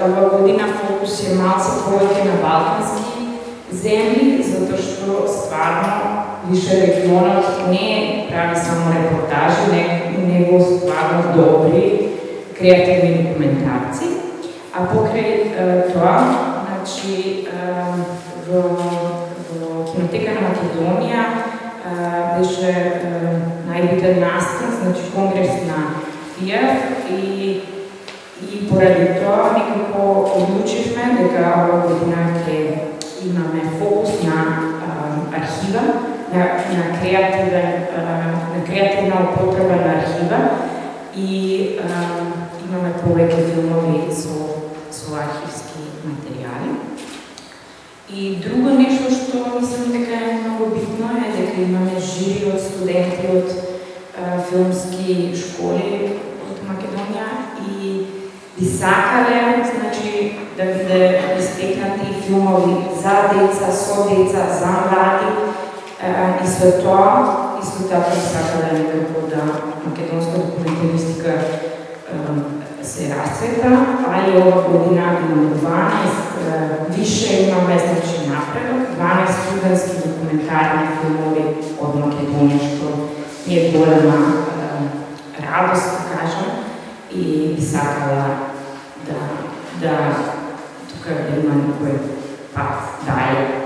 ova godina fokus je malce poveke na balkanski zemlji, zato što stvarno više regionov ne pravi samo reportaže, nego stvarno dobri kreativni dokumentarci. A pokraj toga, znači, v Kinoteka Makedonija беше najbitен nastan, znači kongres na FIAF i pоради тоа некако одлучивме дека ова година ќе имаме фокус на архива, на креативна употреба на архива и имаме повеќе филмови со архивски материјали. И друго нешто што мислам дека е многу битно е дека имаме жири од студенти од филмски школи од Македонија и би сакале, значи, да биде истекнати филмови за деца, со деца, за млади и све тоа, исто така би сакале некако да македонска документаристика се расцвета, али ова година имаме 12, више имаме, значи, напредок, 12 студентски документарни филмови од Македонија, што е голема радост, да кажам, и би сакала да тука да има некој пат дале.